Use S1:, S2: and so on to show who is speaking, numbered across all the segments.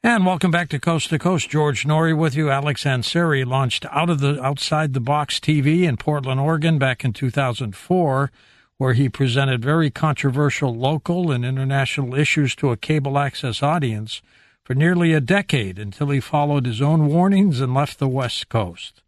S1: And welcome back to Coast. George Norrie with you. Alex Ansary launched Outside the Box TV in Portland, Oregon back in 2004, where he presented very controversial local and international issues to a cable access audience for nearly a decade until he followed his own warnings and left the West Coast.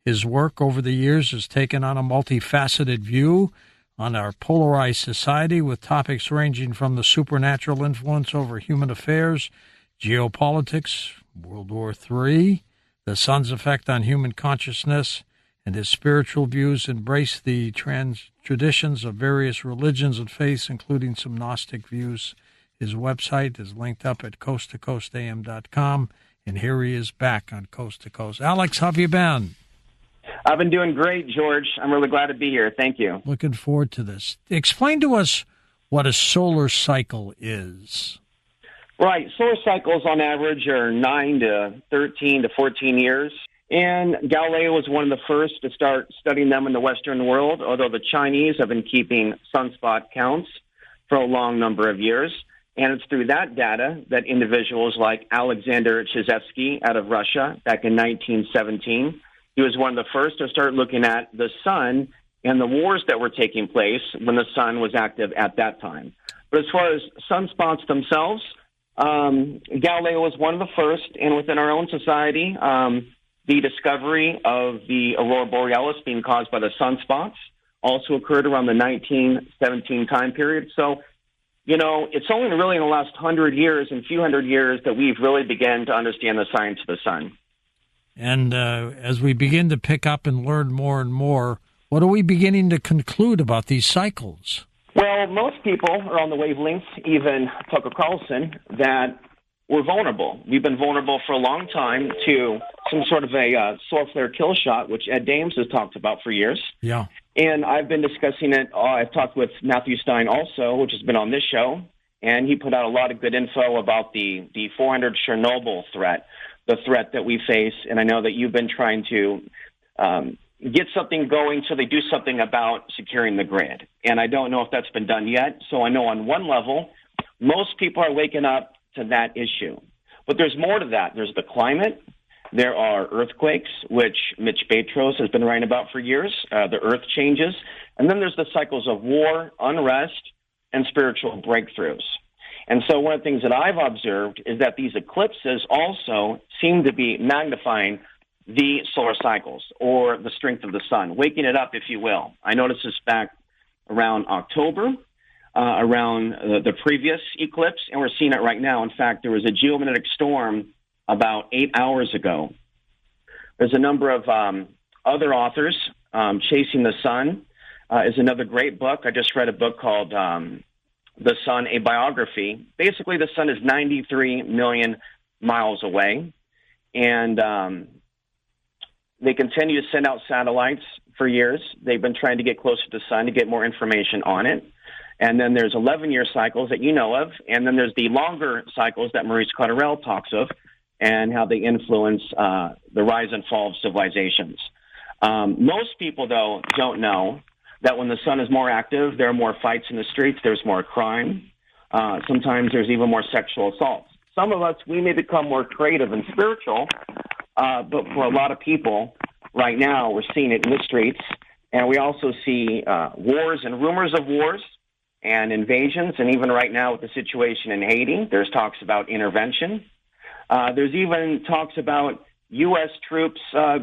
S1: His work over the years has taken on a multifaceted view on our polarized society with topics ranging from the supernatural influence over human affairs, geopolitics, World War III, the sun's effect on human consciousness, and his spiritual views embrace the traditions of various religions and faiths, including some Gnostic views. His website is linked up at coasttocoastam.com, and here he is back on Coast to Coast. Alex, how have you been?
S2: I've been doing great, George. I'm really glad to be here. Thank you.
S1: Looking forward to this. Explain to us what a solar cycle is.
S2: Right. Solar cycles on average are 9 to 13 to 14 years. And Galileo was one of the first to start studying them in the Western world, although the Chinese have been keeping sunspot counts for a long number of years. And it's through that data that individuals like Alexander Chizevsky out of Russia back in 1917, he was one of the first to start looking at the sun and the wars that were taking place when the sun was active at that time. But as far as sunspots themselves, Galileo was one of the first, and within our own society, the discovery of the aurora borealis being caused by the sunspots also occurred around the 1917 time period. So, it's only really in the last few hundred years that we've really begun to understand the science of the sun.
S1: And as we begin to pick up and learn more and more, what are we beginning to conclude about these cycles?
S2: Well, most people are on the wavelength, even Tucker Carlson, that we're vulnerable. We've been vulnerable for a long time to some sort of a solar flare kill shot, which Ed Dames has talked about for years.
S1: Yeah.
S2: And I've been discussing it. I've talked with Matthew Stein also, which has been on this show, and he put out a lot of good info about the 400 Chernobyl threat, the threat that we face. And I know that you've been trying to get something going so they do something about securing the grid. And I don't know if that's been done yet. So I know on one level, most people are waking up to that issue. But there's more to that. There's the climate. There are earthquakes, which Mitch Batros has been writing about for years, the earth changes. And then there's the cycles of war, unrest, and spiritual breakthroughs. And so one of the things that I've observed is that these eclipses also seem to be magnifying the solar cycles or the strength of the sun, waking it up, if you will. I noticed this back around October, around the previous eclipse, and we're seeing it right now. In fact, there was a geomagnetic storm about 8 hours ago. There's a number of other authors. Chasing the Sun is another great book. I just read a book called The Sun, A Biography. Basically, the sun is 93 million miles away, and they continue to send out satellites for years. They've been trying to get closer to the sun to get more information on it. And then there's 11-year cycles that you know of, and then there's the longer cycles that Maurice Cotterell talks of and how they influence the rise and fall of civilizations. Most people, though, don't know that when the sun is more active, there are more fights in the streets, there's more crime. Sometimes there's even more sexual assaults. Some of us, we may become more creative and spiritual, but for a lot of people right now, we're seeing it in the streets. And we also see wars and rumors of wars and invasions. And even right now with the situation in Haiti, there's talks about intervention. There's even talks about U.S. troops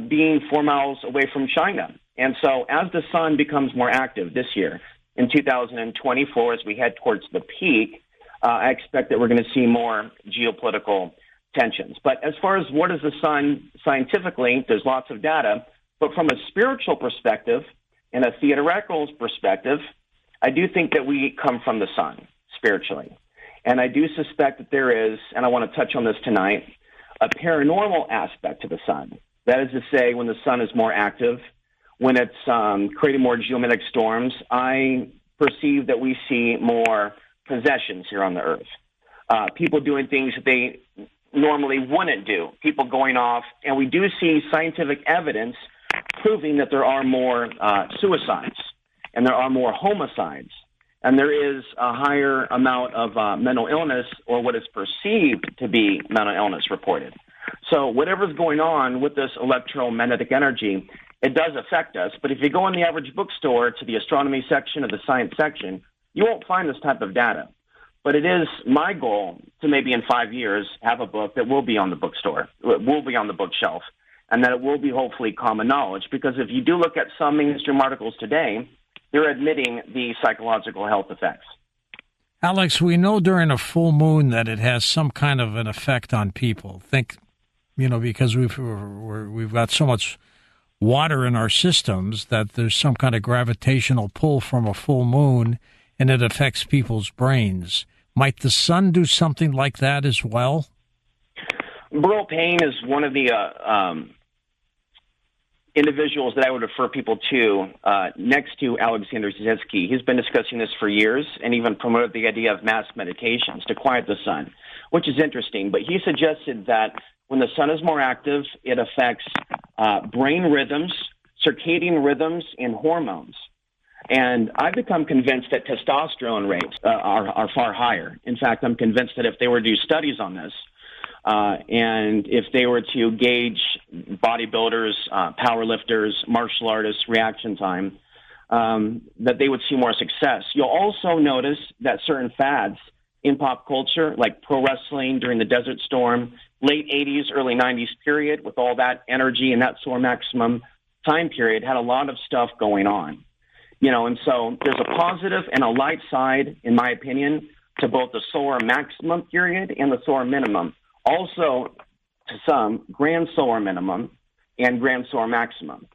S2: being 4 miles away from China. And so as the sun becomes more active this year, in 2024, as we head towards the peak, I expect that we're going to see more geopolitical tensions. But as far as what is the sun scientifically, there's lots of data. But from a spiritual perspective and a theoretical perspective, I do think that we come from the sun spiritually. And I do suspect that there is, and I want to touch on this tonight, a paranormal aspect to the sun. That is to say, when the sun is more active, when it's creating more geomagnetic storms, I perceive that we see more possessions here on the earth. People doing things that they normally wouldn't do. People going off, and we do see scientific evidence proving that there are more suicides and there are more homicides. and there is a higher amount of mental illness, or what is perceived to be mental illness, reported. So whatever's going on with this electromagnetic energy, it does affect us. But if you go in the average bookstore to the astronomy section or the science section, you won't find this type of data. But it is my goal to maybe in 5 years have a book that will be on the bookstore, will be on the bookshelf, and that it will be hopefully common knowledge. Because if you do look at some mainstream articles today, they're admitting the psychological health effects.
S1: Alex, we know during a full moon that it has some kind of an effect on people. Think, because we've got so much water in our systems that there's some kind of gravitational pull from a full moon, and it affects people's brains. Might the sun do something like that as well?
S2: Burl Payne is one of the individuals that I would refer people to next to Alexander Zizitsky. He's been discussing this for years and even promoted the idea of mass meditations to quiet the sun, which is interesting. But he suggested that when the sun is more active, it affects brain rhythms, circadian rhythms, and hormones. And I've become convinced that testosterone rates are far higher. In fact, I'm convinced that if they were to do studies on this, and if they were to gauge bodybuilders, powerlifters, martial artists' reaction time, that they would see more success. You'll also notice that certain fads in pop culture, like pro wrestling during the Desert Storm, late 80s, early 90s period, with all that energy and that solar maximum time period, had a lot of stuff going on. And so there's a positive and a light side, in my opinion, to both the solar maximum period and the solar minimum. Also, to some, grand solar minimum and grand solar maximum.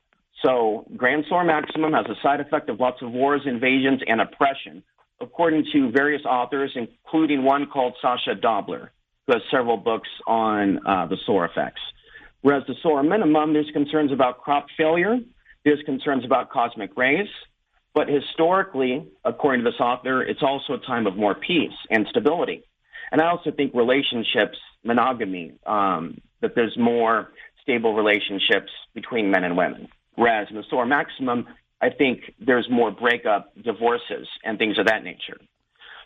S2: So grand solar maximum has a side effect of lots of wars, invasions, and oppression, according to various authors, including one called Sasha Dobler, who has several books on the solar effects. Whereas the solar minimum, there's concerns about crop failure, there's concerns about cosmic rays, but historically, according to this author, it's also a time of more peace and stability. And I also think relationships, monogamy, that there's more stable relationships between men and women. Whereas in the solar maximum, I think there's more breakup, divorces, and things of that nature.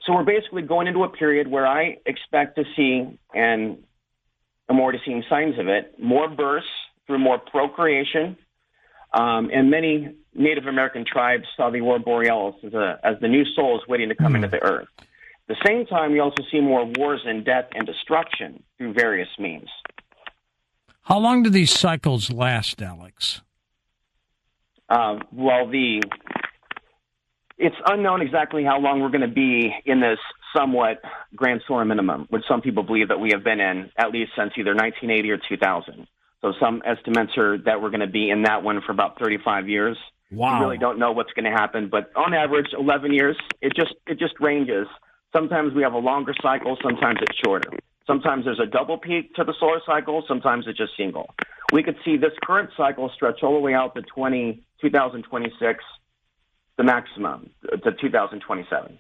S2: So we're basically going into a period where I expect to see, and I'm already seeing signs of it, more births through more procreation, and many Native American tribes saw the aurora borealis as the new souls waiting to come into the earth. At the same time, you also see more wars and death and destruction through various means.
S1: How long do these cycles last, Alex?
S2: It's unknown exactly how long we're going to be in this somewhat grand solar minimum, which some people believe that we have been in at least since either 1980 or 2000. So some estimates are that we're going to be in that one for about 35 years.
S1: Wow.
S2: We really don't know what's going to happen, but on average, 11 years. It just ranges. Sometimes we have a longer cycle, sometimes it's shorter. Sometimes there's a double peak to the solar cycle, sometimes it's just single. We could see this current cycle stretch all the way out to 2026, the maximum, to 2027.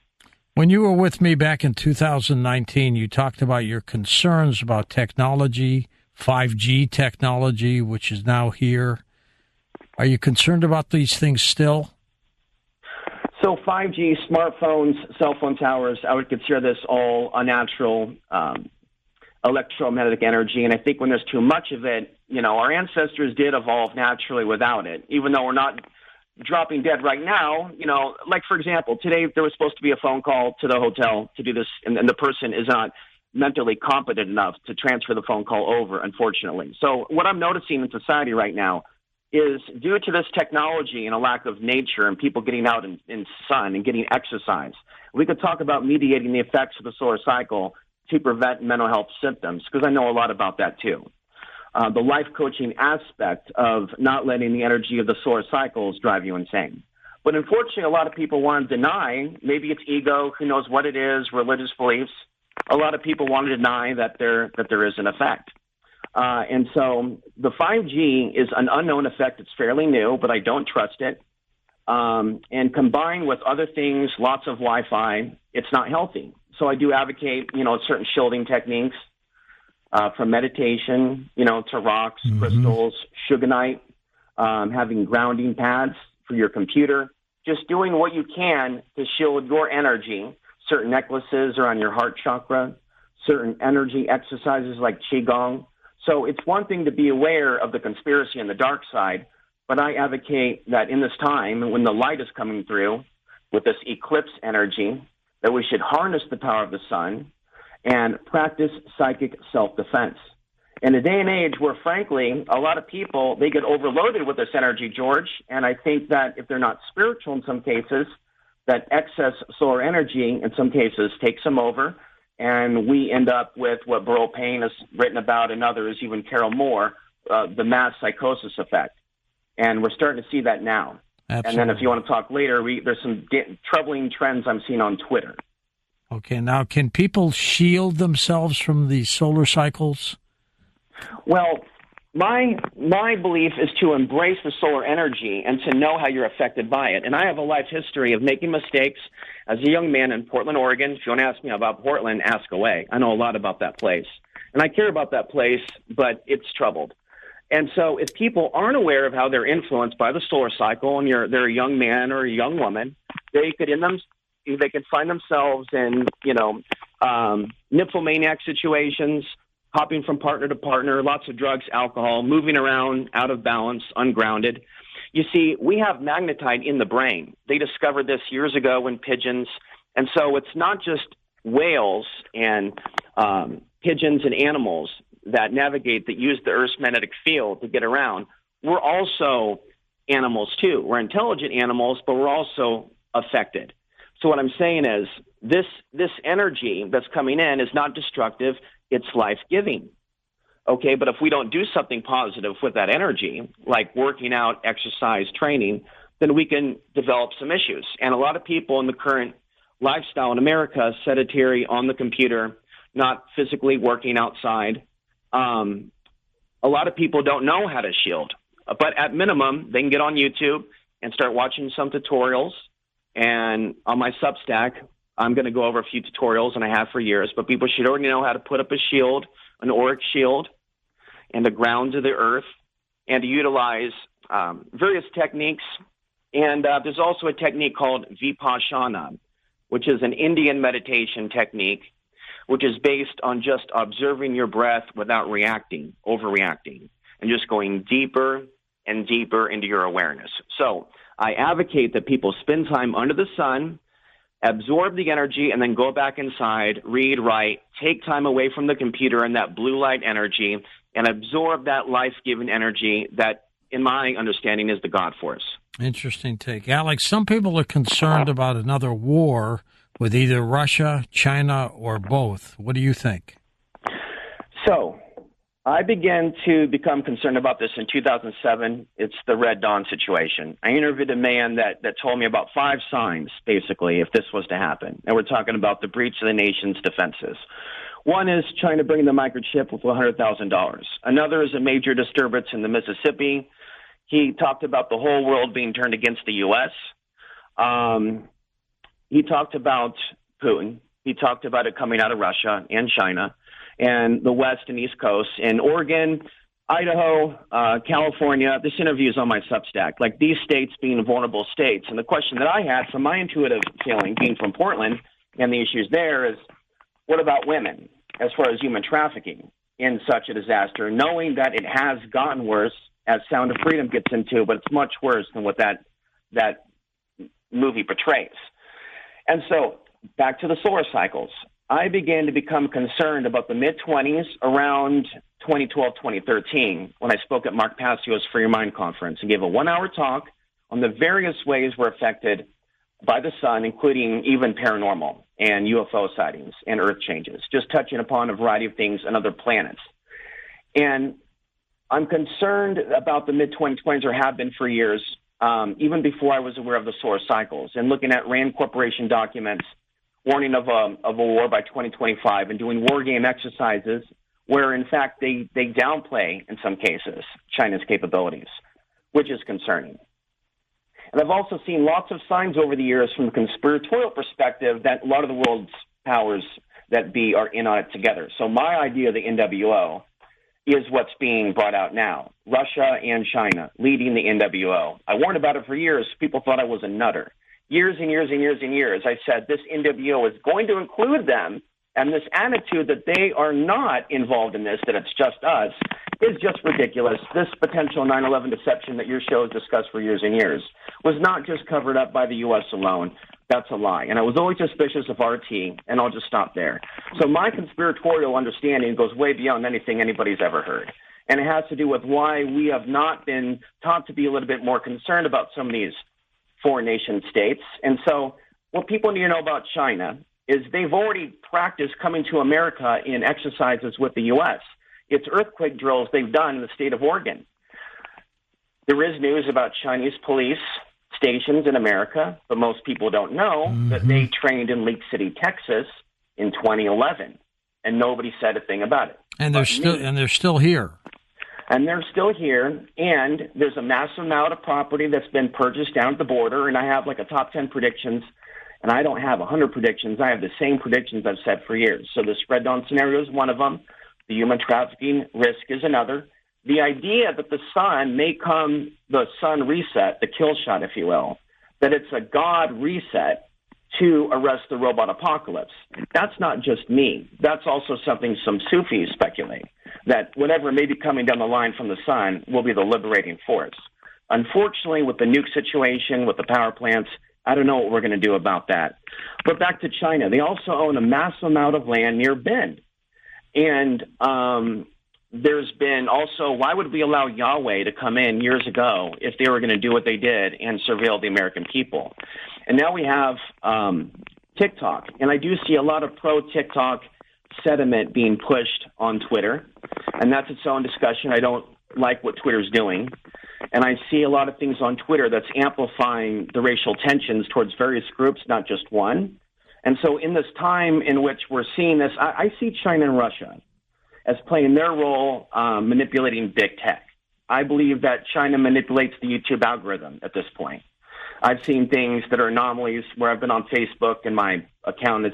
S1: When you were with me back in 2019, you talked about your concerns about technology, 5G technology, which is now here. Are you concerned about these things still?
S2: So 5G, smartphones, cell phone towers, I would consider this all unnatural electromagnetic energy. And I think when there's too much of it, our ancestors did evolve naturally without it, even though we're not dropping dead right now. Like, for example, today there was supposed to be a phone call to the hotel to do this, and the person is not mentally competent enough to transfer the phone call over, unfortunately. So what I'm noticing in society right now is due to this technology and a lack of nature and people getting out in sun and getting exercise. We could talk about mediating the effects of the solar cycle to prevent mental health symptoms, because I know a lot about that too. The life coaching aspect of not letting the energy of the solar cycles drive you insane. But unfortunately, a lot of people want to deny, maybe it's ego, who knows what it is, religious beliefs. A lot of people want to deny that there is an effect. And so the 5G is an unknown effect. It's fairly new, but I don't trust it. And combined with other things, lots of Wi-Fi, it's not healthy. So I do advocate, certain shielding techniques, from meditation, to rocks, crystals, sugarite, having grounding pads for your computer, just doing what you can to shield your energy. Certain necklaces are on your heart chakra, certain energy exercises like Qigong. So it's one thing to be aware of the conspiracy and the dark side, but I advocate that in this time, when the light is coming through with this eclipse energy, that we should harness the power of the sun and practice psychic self-defense. In a day and age where, frankly, a lot of people, they get overloaded with this energy, George, and I think that if they're not spiritual in some cases, that excess solar energy in some cases takes them over, and we end up with what Burl Payne has written about and others, even Carol Moore, the mass psychosis effect. And we're starting to see that now.
S1: Absolutely.
S2: And then if you want to talk later, there's some troubling trends I'm seeing on Twitter.
S1: Okay, now can people shield themselves from these solar cycles?
S2: Well, my belief is to embrace the solar energy and to know how you're affected by it. And I have a life history of making mistakes as a young man in Portland, Oregon. If you want to ask me about Portland, ask away. I know a lot about that place. And I care about that place, but it's troubled. And so if people aren't aware of how they're influenced by the solar cycle and they're a young man or a young woman, they could find themselves in, nymphomaniac situations, hopping from partner to partner, lots of drugs, alcohol, moving around, out of balance, ungrounded. You see, we have magnetite in the brain. They discovered this years ago in pigeons. And so it's not just whales and pigeons and animals that use the Earth's magnetic field to get around. We're also animals, too. We're intelligent animals, but we're also affected. So what I'm saying is this energy that's coming in is not destructive. It's life-giving, okay? But if we don't do something positive with that energy, like working out, exercise, training, then we can develop some issues. And a lot of people in the current lifestyle in America, sedentary, on the computer, not physically working outside, a lot of people don't know how to shield. But at minimum, they can get on YouTube and start watching some tutorials. And on my Substack, I'm going to go over a few tutorials, and I have for years, but people should already know how to put up a shield, an auric shield, and the ground to the earth, and to utilize various techniques. And there's also a technique called Vipassana, which is an Indian meditation technique, which is based on just observing your breath without overreacting, and just going deeper and deeper into your awareness. So I advocate that people spend time under the sun, absorb the energy, and then go back inside, read, write, take time away from the computer and that blue light energy, and absorb that life-giving energy that, in my understanding, is the God force.
S1: Interesting take. Alex, some people are concerned about another war with either Russia, China, or both. What do you think? So I began to become concerned about this in 2007. It's the Red Dawn situation. I interviewed a man that told me about 5 signs, basically, if this was to happen. And we're talking about the breach of the nation's defenses. One is China bringing the microchip with $100,000. Another is a major disturbance in the Mississippi. He talked about the whole world being turned against the U.S. He talked about Putin. He talked about it coming out of Russia and China and the West and East Coast, and Oregon, Idaho, California. This interview is on my Substack, like these states being vulnerable states. And the question that I had from my intuitive feeling, being from Portland, and the issues there is, what about women as far as human trafficking in such a disaster, knowing that it has gotten worse as Sound of Freedom gets into, but it's much worse than what that movie portrays. And so back to the solar cycles. I began to become concerned about the mid-20s around 2012, 2013, when I spoke at Mark Passio's Free Your Mind conference and gave a 1-hour talk on the various ways we're affected by the sun, including even paranormal and UFO sightings and Earth changes, just touching upon a variety of things on other planets. And I'm concerned about the mid-2020s, or have been for years, even before I was aware of the solar cycles, and looking at RAND Corporation documents warning of a war by 2025 and doing war game exercises where, in fact, they downplay, in some cases, China's capabilities, which is concerning. And I've also seen lots of signs over the years from a conspiratorial perspective that a lot of the world's powers that be are in on it together. So my idea of the NWO
S2: is what's being brought out now. Russia and China leading the NWO. I warned about it for years. People thought I was a nutter. Years and years and years and years, I said this NWO is going to include them, and this attitude that they are not involved in this, that it's just us, is just ridiculous. This potential 9/11 deception that your show has discussed for years and years was not just covered up by the U.S. alone. That's a lie. And I was always suspicious of RT, and I'll just stop there. So my conspiratorial understanding goes way beyond anything anybody's ever heard. And it has to do with why we have not been taught to be a little bit more concerned about some of these foreign nation states. And so what people need to know about China is they've already practiced coming to America in exercises with the U.S. It's earthquake drills they've done in the state of Oregon. There is news about Chinese police stations in America, but most people don't know that they trained in Leak City, Texas in 2011, and nobody said a thing about it.
S1: And they're still here.
S2: And they're still here, and there's a massive amount of property that's been purchased down at the border, and I have like a top 10 predictions, and I don't have 100 predictions. I have the same predictions I've said for years. So the spread dawn scenario is one of them. The human trafficking risk is another. The idea that the sun may come, the sun reset, the kill shot, if you will, that it's a God reset to arrest the robot apocalypse. That's not just me. That's also something some Sufis speculate, that whatever may be coming down the line from the sun will be the liberating force. Unfortunately, with the nuke situation, with the power plants, I don't know what we're going to do about that. But back to China. They also own a massive amount of land near Bend. And there's been also, why would we allow Yahweh to come in years ago if they were going to do what they did and surveil the American people? And now we have TikTok. And I do see a lot of pro-TikTok sentiment being pushed on Twitter. And that's its own discussion. I don't like what Twitter's doing. And I see a lot of things on Twitter that's amplifying the racial tensions towards various groups, not just one. And so in this time in which we're seeing this, I see China and Russia as playing their role manipulating big tech. I believe that China manipulates the YouTube algorithm at this point. I've seen things that are anomalies where I've been on Facebook and my account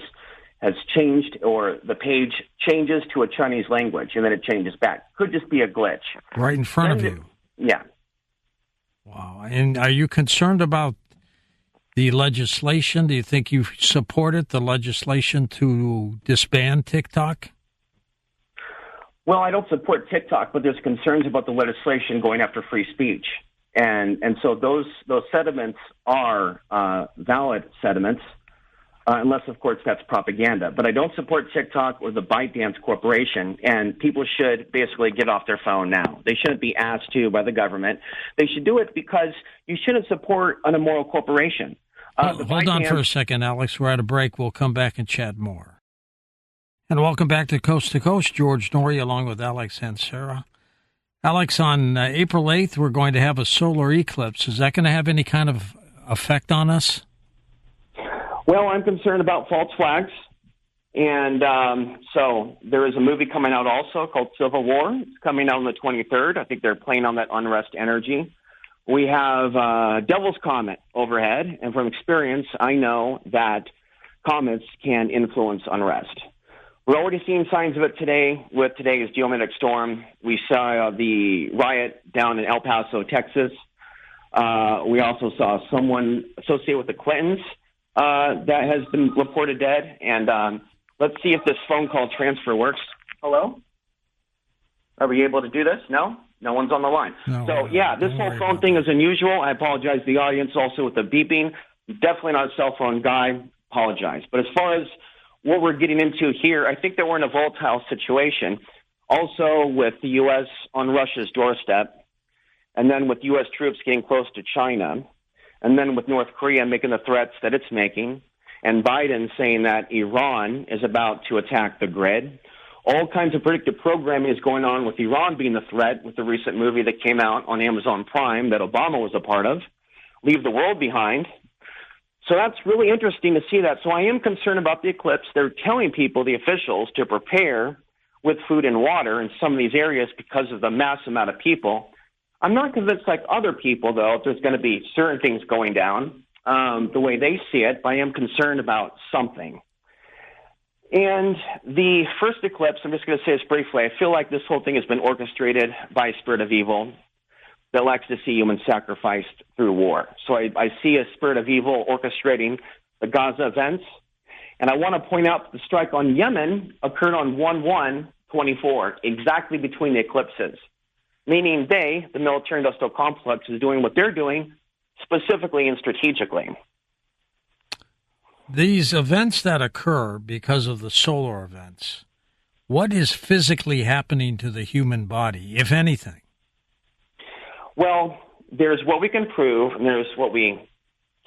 S2: has changed, or the page changes to a Chinese language and then it changes back. Could just be a glitch.
S1: Right in front of you.
S2: Yeah.
S1: Wow. And are you concerned about the legislation? Do you think you support it, the legislation to disband TikTok?
S2: Well, I don't support TikTok, but there's concerns about the legislation going after free speech. And so those sentiments are valid sentiments, unless, of course, that's propaganda. But I don't support TikTok or the ByteDance Corporation, and people should basically get off their phone now. They shouldn't be asked to by the government. They should do it because you shouldn't support an immoral corporation.
S1: Hold on for a second, Alex. We're at a break. We'll come back and chat more. And welcome back to Coast, George Norrie, along with Alex and Sarah. Alex, on April 8th, we're going to have a solar eclipse. Is that going to have any kind of effect on us?
S2: Well, I'm concerned about false flags. And so there is a movie coming out also called Civil War. It's coming out on the 23rd. I think they're playing on that Unrest energy. We have Devil's Comet overhead. And from experience, I know that comets can influence unrest. We're already seeing signs of it today with today's geomagnetic storm. We saw the riot down in El Paso, Texas. We also saw someone associated with the Clintons that has been reported dead. And let's see if this phone call transfer works. Hello? Are we able to do this? No? No one's on the line.
S1: No,
S2: so, yeah, this whole phone thing is unusual. I apologize to the audience also with the beeping. Definitely not a cell phone guy. Apologize. But as far as what we're getting into here, I think that we're in a volatile situation. Also with the U.S. on Russia's doorstep, and then with U.S. troops getting close to China, and then with North Korea making the threats that it's making, and Biden saying that Iran is about to attack the grid. All kinds of predictive programming is going on with Iran being the threat with the recent movie that came out on Amazon Prime that Obama was a part of, Leave the World Behind. So that's really interesting to see that. So I am concerned about the eclipse. They're telling people, the officials, to prepare with food and water in some of these areas because of the mass amount of people. I'm not convinced, like other people, though, if there's going to be certain things going down the way they see it, but I am concerned about something. And the first eclipse, I'm just going to say this briefly, I feel like this whole thing has been orchestrated by a spirit of evil that likes to see humans sacrificed through war. So I see a spirit of evil orchestrating the Gaza events. And I want to point out that the strike on Yemen occurred on 1/1/24, exactly between the eclipses, meaning they, the military-industrial complex, is doing what they're doing specifically and strategically.
S1: These events that occur because of the solar events, what is physically happening to the human body, if anything?
S2: Well, there's what we can prove, and there's what we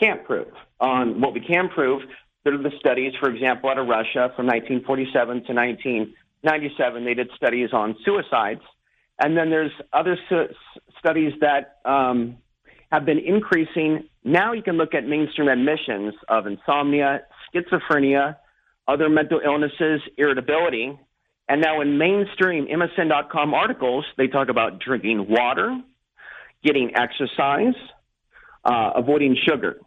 S2: can't prove. On what we can prove, there are the studies, for example, out of Russia from 1947 to 1997. They did studies on suicides. And then there's other studies that have been increasing. Now you can look at mainstream admissions of insomnia, schizophrenia, other mental illnesses, irritability. And now in mainstream MSN.com articles, they talk about drinking water, getting exercise, avoiding sugar,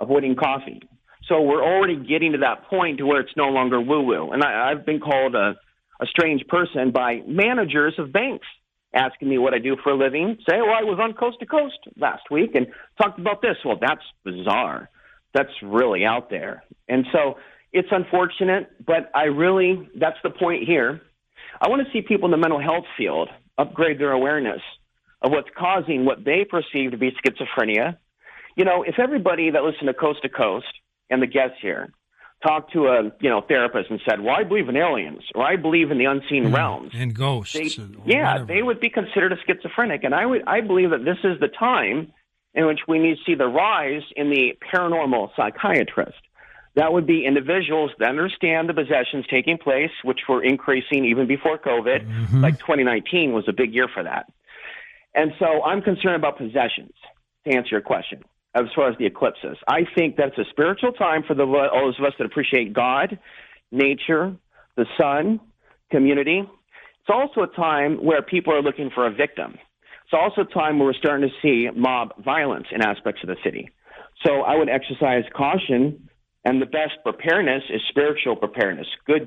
S2: avoiding coffee. So we're already getting to that point to where it's no longer woo-woo. And I've been called a strange person by managers of banks asking me what I do for a living. Say, well, I was on Coast to Coast last week and talked about this. Well, that's bizarre. That's really out there. And so it's unfortunate, but that's the point here. I want to see people in the mental health field upgrade their awareness of what's causing what they perceive to be schizophrenia. You know, if everybody that listened to Coast and the guests here talked to a therapist and said, well, I believe in aliens, or I believe in the unseen realms.
S1: And ghosts.
S2: They would be considered a schizophrenic. And I believe that this is the time in which we need to see the rise in the paranormal psychiatrist. That would be individuals that understand the possessions taking place, which were increasing even before COVID. Mm-hmm. Like 2019 was a big year for that. And so I'm concerned about possessions, to answer your question. As far as the eclipses, I think that's a spiritual time for all those of us that appreciate God, nature, the sun, community. It's also a time where people are looking for a victim. It's also a time where we're starting to see mob violence in aspects of the city. So I would exercise caution, and the best preparedness is spiritual preparedness. Do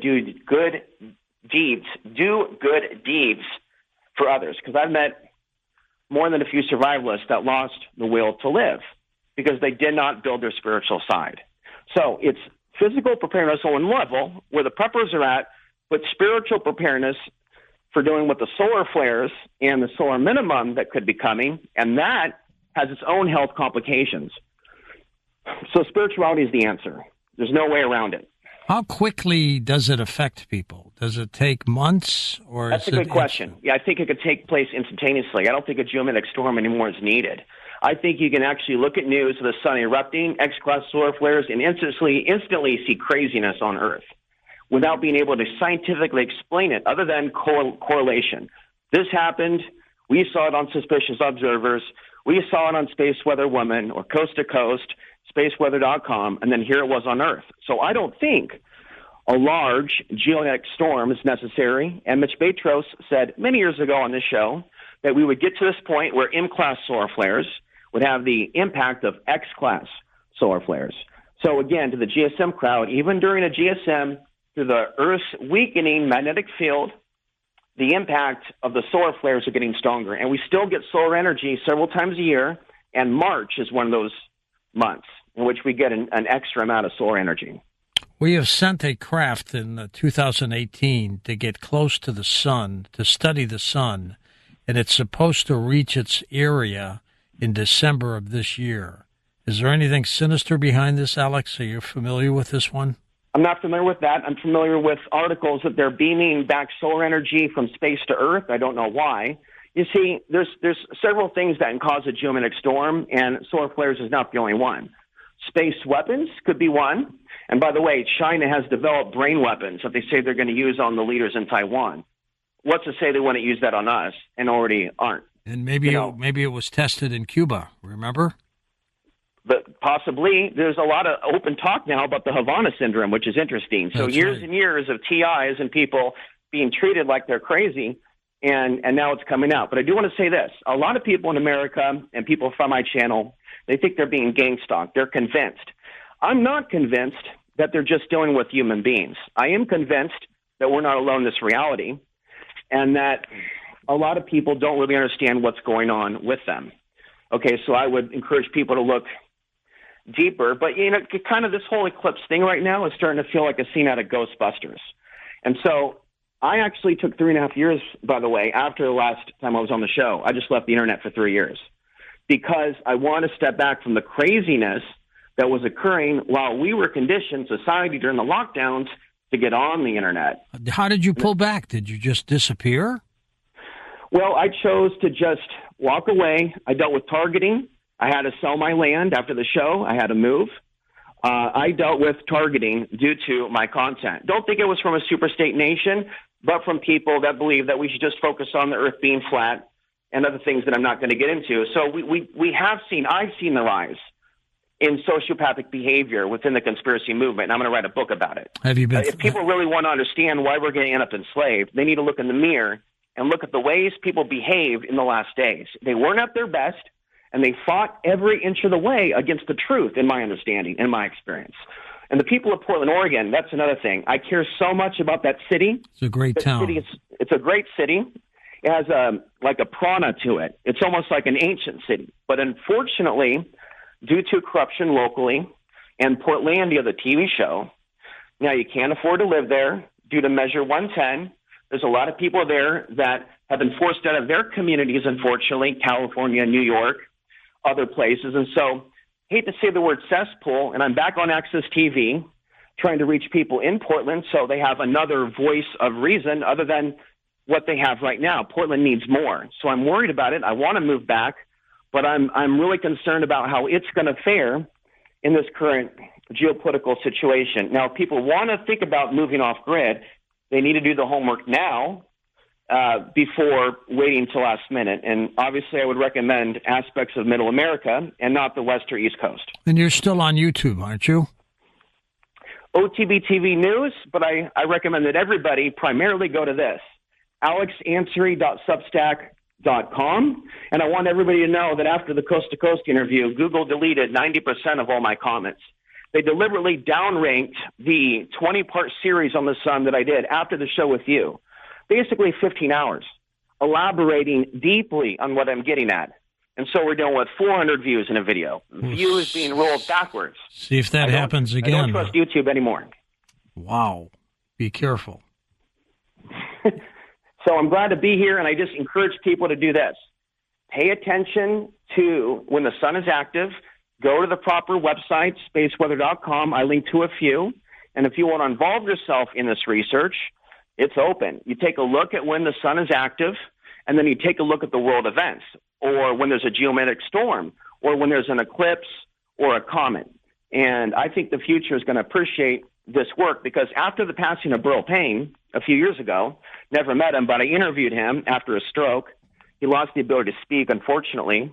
S2: good deeds for others. Because I've met more than a few survivalists that lost the will to live, because they did not build their spiritual side. So it's physical preparedness on one level, where the preppers are at, but spiritual preparedness for dealing with the solar flares and the solar minimum that could be coming, and that has its own health complications. So spirituality is the answer. There's no way around it.
S1: How quickly does it affect people? Does it take months? Or
S2: That's a good question. Yeah, I think it could take place instantaneously. I don't think a geomagnetic storm anymore is needed. I think you can actually look at news of the sun erupting, X-class solar flares, and instantly see craziness on Earth without being able to scientifically explain it other than correlation. This happened. We saw it on Suspicious Observers. We saw it on Space Weather Woman or Coast to Coast, spaceweather.com, and then here it was on Earth. So I don't think a large geomagnetic storm is necessary. And Mitch Batros said many years ago on this show that we would get to this point where M-class solar flares would have the impact of X-class solar flares. So again, to the GSM crowd, even during a GSM, through the Earth's weakening magnetic field, the impact of the solar flares are getting stronger. And we still get solar energy several times a year, and March is one of those months in which we get an extra amount of solar energy.
S1: We have sent a craft in 2018 to get close to the sun, to study the sun, and it's supposed to reach its area in December of this year. Is there anything sinister behind this, Alex? Are you familiar with this one?
S2: I'm not familiar with that. I'm familiar with articles that they're beaming back solar energy from space to Earth. I don't know why. You see, there's several things that can cause a geomagnetic storm, and solar flares is not the only one. Space weapons could be one. And by the way, China has developed brain weapons that they say they're going to use on the leaders in Taiwan. What's to say they want to use that on us and already aren't?
S1: And maybe it was tested in Cuba, remember?
S2: But possibly. There's a lot of open talk now about the Havana syndrome, which is interesting. So years and years of TIs and people being treated like they're crazy, and now it's coming out. But I do want to say this. A lot of people in America and people from my channel, they think they're being gang stalked. They're convinced. I'm not convinced that they're just dealing with human beings. I am convinced that we're not alone in this reality, and that a lot of people don't really understand what's going on with them. Okay, so I would encourage people to look deeper. But, kind of this whole eclipse thing right now is starting to feel like a scene out of Ghostbusters. And so I actually took 3.5 years, by the way, after the last time I was on the show. I just left the internet for 3 years because I want to step back from the craziness that was occurring while we were conditioned, society, during the lockdowns, to get on the internet.
S1: How did you pull back? Did you just disappear?
S2: Well, I chose to just walk away. I dealt with targeting. I had to sell my land after the show. I had to move. I dealt with targeting due to my content. Don't think it was from a superstate nation, but from people that believe that we should just focus on the earth being flat and other things that I'm not going to get into. So I've seen the rise in sociopathic behavior within the conspiracy movement, and I'm going to write a book about it.
S1: Have you been?
S2: If people really want to understand why we're going to end up enslaved, they need to look in the mirror and look at the ways people behaved in the last days. They weren't at their best, and they fought every inch of the way against the truth, in my understanding, in my experience. And the people of Portland, Oregon, that's another thing. I care so much about that city.
S1: It's a great town.
S2: It's a great city. It has like a prana to it. It's almost like an ancient city. But unfortunately, due to corruption locally and Portlandia, the TV show, now you can't afford to live there due to Measure 110. There's a lot of people there that have been forced out of their communities, unfortunately, California, New York, other places. And so, hate to say the word cesspool, and I'm back on Access TV trying to reach people in Portland so they have another voice of reason other than what they have right now. Portland needs more. So I'm worried about it. I want to move back, but I'm really concerned about how it's going to fare in this current geopolitical situation. Now, if people want to think about moving off grid, they need to do the homework now before waiting till last minute. And obviously, I would recommend aspects of Middle America and not the West or East Coast.
S1: And you're still on YouTube, aren't you?
S2: OTB TV News, but I recommend that everybody primarily go to this, alexansary.substack.com. And I want everybody to know that after the Coast to Coast interview, Google deleted 90% of all my comments. They deliberately downranked the 20-part series on the sun that I did after the show with you. Basically 15 hours, elaborating deeply on what I'm getting at. And so we're dealing with 400 views in a video. Views being rolled backwards.
S1: See if that happens again.
S2: I don't trust YouTube anymore.
S1: Wow. Be careful.
S2: So I'm glad to be here, and I just encourage people to do this. Pay attention to when the sun is active. Go to the proper website, spaceweather.com. I link to a few. And if you want to involve yourself in this research, it's open. You take a look at when the sun is active, and then you take a look at the world events, or when there's a geomagnetic storm, or when there's an eclipse or a comet. And I think the future is going to appreciate this work because after the passing of Burl Payne a few years ago, never met him, but I interviewed him after a stroke. He lost the ability to speak, unfortunately.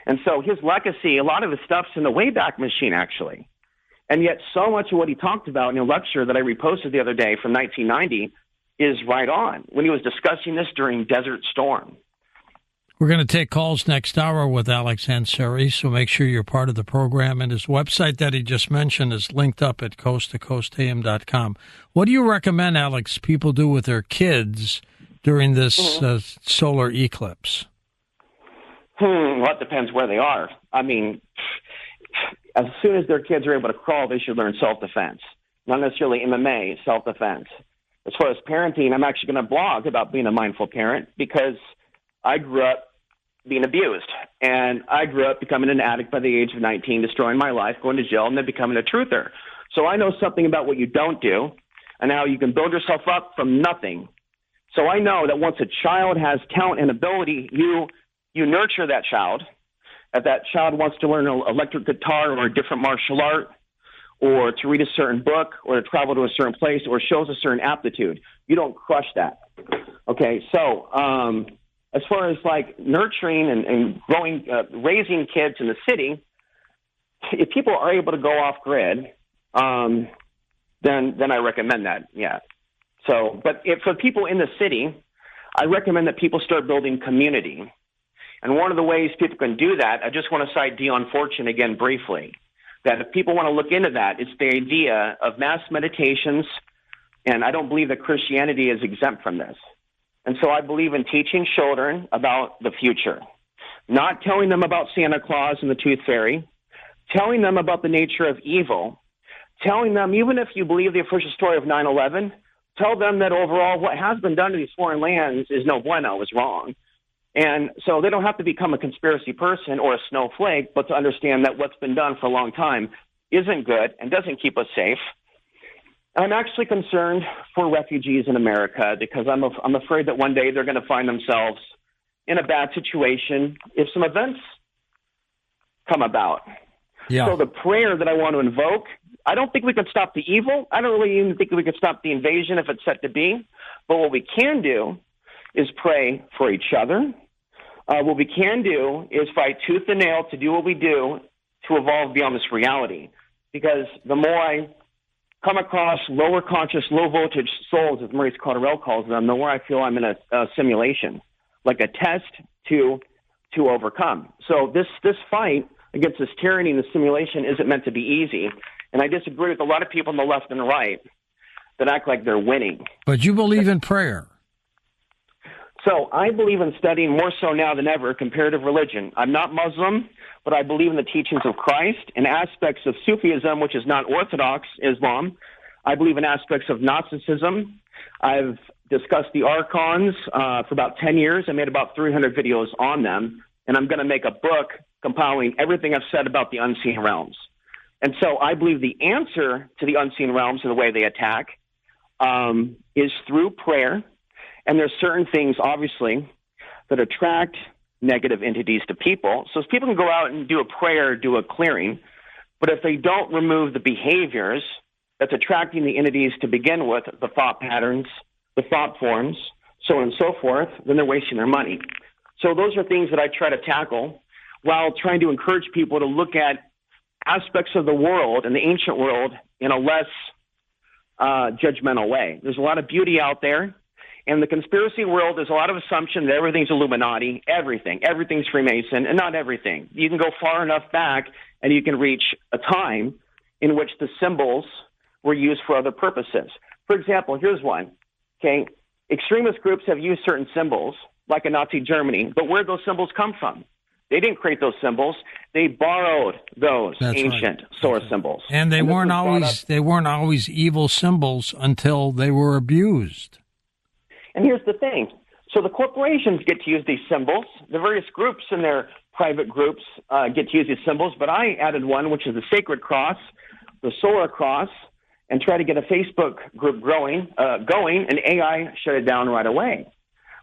S2: And so his legacy, a lot of his stuff's in the Wayback Machine, actually. And yet so much of what he talked about in a lecture that I reposted the other day from 1990 is right on when he was discussing this during Desert Storm.
S1: We're going to take calls next hour with Alex Ansary, so make sure you're part of the program. And his website that he just mentioned is linked up at coasttocoastam.com. What do you recommend, Alex, people do with their kids during this solar eclipse?
S2: Well, it depends where they are. I mean, as soon as their kids are able to crawl, they should learn self-defense, not necessarily MMA, self-defense. As far as parenting, I'm actually going to blog about being a mindful parent because I grew up being abused, and I grew up becoming an addict by the age of 19, destroying my life, going to jail, and then becoming a truther. So I know something about what you don't do and how you can build yourself up from nothing. So I know that once a child has talent and ability, you nurture that child. If that child wants to learn an electric guitar or a different martial art, or to read a certain book, or to travel to a certain place, or shows a certain aptitude, you don't crush that. Okay, so as far as like nurturing and growing, raising kids in the city, if people are able to go off grid, then I recommend that. Yeah. So, but for people in the city, I recommend that people start building community. And one of the ways people can do that, I just want to cite Dion Fortune again briefly. that if people want to look into that, it's the idea of mass meditations, and I don't believe that Christianity is exempt from this. And so I believe in teaching children about the future, not telling them about Santa Claus and the Tooth Fairy, telling them about the nature of evil, telling them, even if you believe the official story of 9/11, tell them that overall what has been done to these foreign lands is no bueno, is wrong. And so they don't have to become a conspiracy person or a snowflake, but to understand that what's been done for a long time isn't good and doesn't keep us safe. I'm actually concerned for refugees in America because I'm afraid that one day they're going to find themselves in a bad situation if some events come about.
S1: Yeah.
S2: So the prayer that I want to invoke, I don't think we can stop the evil. I don't really even think we can stop the invasion if it's set to be. But what we can do is pray for each other. What we can do is fight tooth and nail to do what we do to evolve beyond this reality. Because the more I come across lower conscious, low voltage souls, as Maurice Cotterell calls them, the more I feel I'm in a simulation, like a test to overcome. So this fight against this tyranny and the simulation isn't meant to be easy. And I disagree with a lot of people on the left and the right that act like they're winning.
S1: But you believe in prayer.
S2: So I believe in studying more so now than ever comparative religion. I'm not Muslim, but I believe in the teachings of Christ and aspects of Sufism, which is not Orthodox Islam. I believe in aspects of Gnosticism. I've discussed the archons for about 10 years. I made about 300 videos on them, and I'm going to make a book compiling everything I've said about the unseen realms. And so I believe the answer to the unseen realms and the way they attack is through prayer. And there's certain things, obviously, that attract negative entities to people. So if people can go out and do a prayer, do a clearing, but if they don't remove the behaviors that's attracting the entities to begin with, the thought patterns, the thought forms, so on and so forth, then they're wasting their money. So those are things that I try to tackle while trying to encourage people to look at aspects of the world and the ancient world in a less judgmental way. There's a lot of beauty out there. In the conspiracy world, there's a lot of assumption that everything's Illuminati, everything's Freemason, and not everything. You can go far enough back, and you can reach a time in which the symbols were used for other purposes. For example, here's one. Okay, extremist groups have used certain symbols, like in Nazi Germany, but where those symbols come from? They didn't create those symbols. They borrowed those ancient source symbols.
S1: And they weren't always evil symbols until they were abused.
S2: And here's the thing. So the corporations get to use these symbols. The various groups and their private groups get to use these symbols, but I added one, which is the Sacred Cross, the Solar Cross, and try to get a Facebook group going, and AI shut it down right away.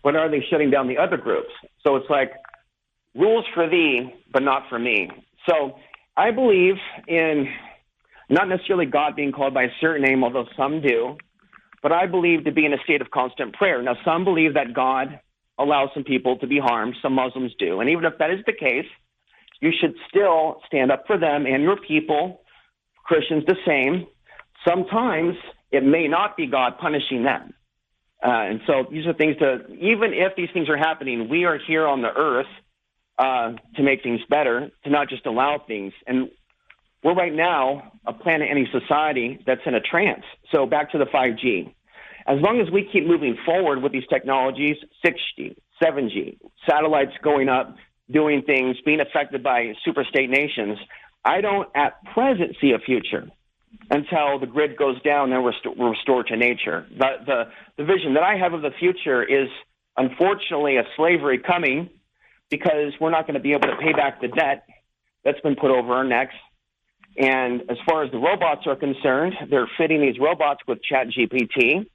S2: When are they shutting down the other groups? So it's like rules for thee, but not for me. So I believe in not necessarily God being called by a certain name, although some do, but I believe to be in a state of constant prayer. Now, some believe that God allows some people to be harmed. Some Muslims do. And even if that is the case, you should still stand up for them and your people, Christians the same. Sometimes it may not be God punishing them. And so these are things even if these things are happening, we are here on the earth to make things better, to not just allow things. And we're right now a planet-ending society that's in a trance. So back to the 5G. As long as we keep moving forward with these technologies, 6G, 7G, satellites going up, doing things, being affected by superstate nations, I don't at present see a future until the grid goes down and we're restored to nature. The vision that I have of the future is, unfortunately, a slavery coming because we're not going to be able to pay back the debt that's been put over our necks. And as far as the robots are concerned, they're fitting these robots with ChatGPT.